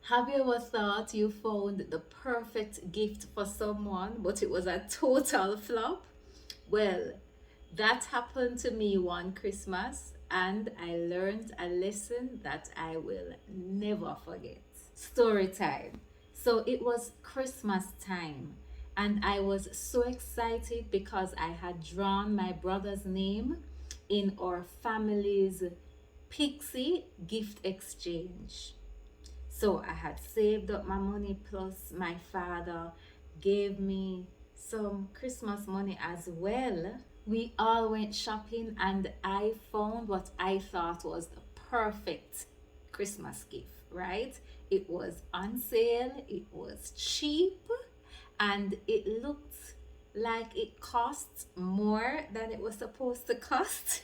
Have you ever thought you found the perfect gift for someone, but it was a total flop? Well, that happened to me one Christmas, and I learned a lesson that I will never forget. Story time. So it was Christmas time, and I was so excited because I had drawn my brother's name in our family's Pixie gift exchange. So I had saved up my money, plus my father gave me some Christmas money as well. We all went shopping and I found what I thought was the perfect Christmas gift, right? It was on sale, it was cheap, and it looked like it cost more than it was supposed to cost.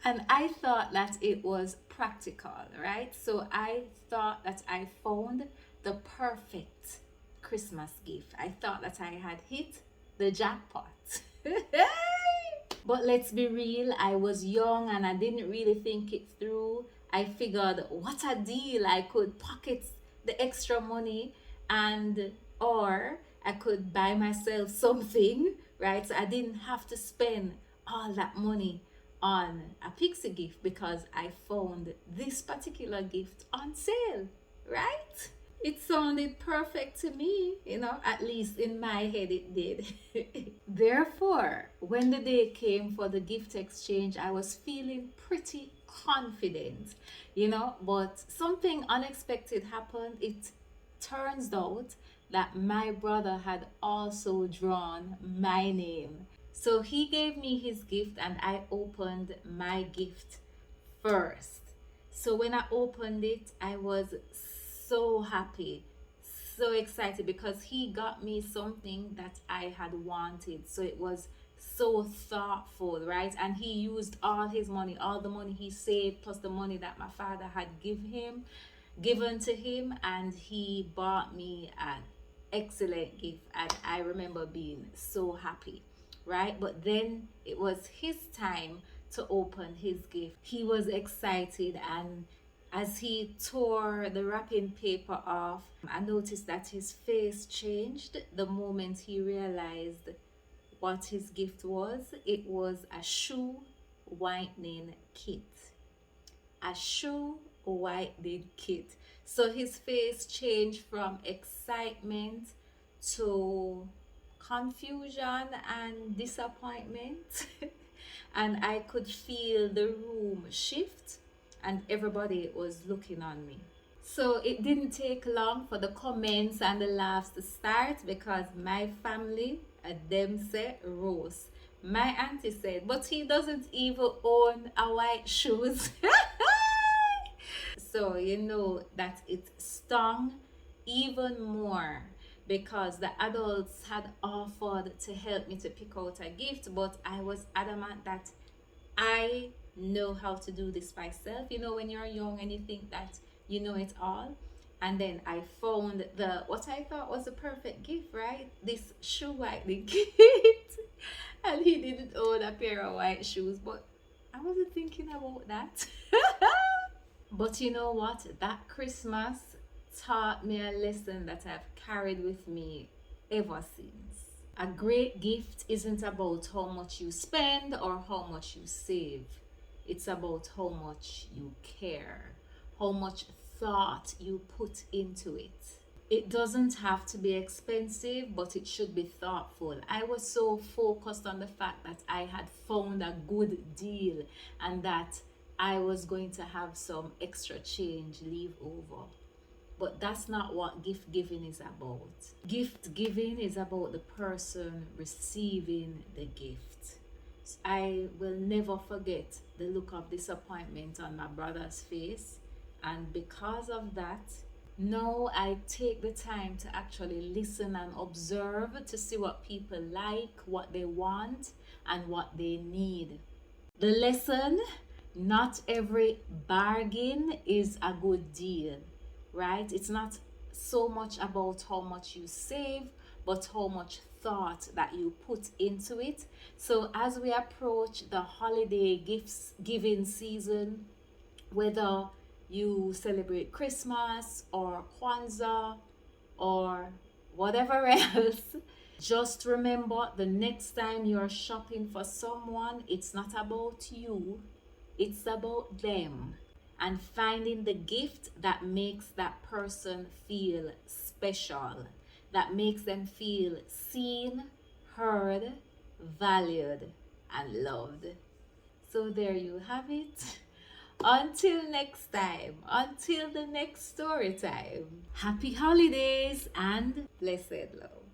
And I thought that it was practical, right? So I thought that I found the perfect Christmas gift. I thought that I had hit the jackpot. But let's be real, I was young and I didn't really think it through. I figured, what a deal! I could pocket the extra money, and or I could buy myself something, right? So I didn't have to spend all that money on a pixie gift because I found this particular gift on sale, right? It sounded perfect to me, at least in my head it did. Therefore, when the day came for the gift exchange, I was feeling pretty confident, but something unexpected happened. It turns out that my brother had also drawn my name. So he gave me his gift and I opened my gift first. So when I opened it, I was so happy, so excited because he got me something that I had wanted. So it was so thoughtful, right? And he used all his money, all the money he saved, plus the money that my father had given to him, and he bought me an excellent gift. And I remember being so happy, right? But then it was his time to open his gift. He was excited, and as he tore the wrapping paper off, I noticed that his face changed the moment he realized what his gift was. It was a shoe whitening kit. A shoe whitening kit. So his face changed from excitement to confusion and disappointment. And I could feel the room shift, and everybody was looking on me. So it didn't take long for the comments and the laughs to start because my family, them said rose. My auntie said, but he doesn't even own a white shoes. So you know that it stung even more because the adults had offered to help me to pick out a gift, but I was adamant that I know how to do this myself. When you're young and you think that you know it all. And then I found the what I thought was the perfect gift, right? This shoe whitening kit. And he didn't own a pair of white shoes, but I wasn't thinking about that. But you know what? That Christmas taught me a lesson that I've carried with me ever since. A great gift isn't about how much you spend or how much you save. It's about how much you care, how much thought you put into it. It doesn't have to be expensive, but it should be thoughtful. I was so focused on the fact that I had found a good deal and that I was going to have some extra change leave over. But that's not what gift giving is about. Gift giving is about the person receiving the gift. I will never forget the look of disappointment on my brother's face. And because of that, now I take the time to actually listen and observe to see what people like, what they want, and what they need. The lesson: not every bargain is a good deal, right? It's not so much about how much you save, but how much thought that you put into it. So as we approach the holiday gifts giving season, whether you celebrate Christmas or Kwanzaa or whatever else. Just remember, the next time you're shopping for someone, it's not about you, it's about them. And finding the gift that makes that person feel special, that makes them feel seen, heard, valued, and loved. So there you have it. Until next time, until the next story time, happy holidays and blessed love.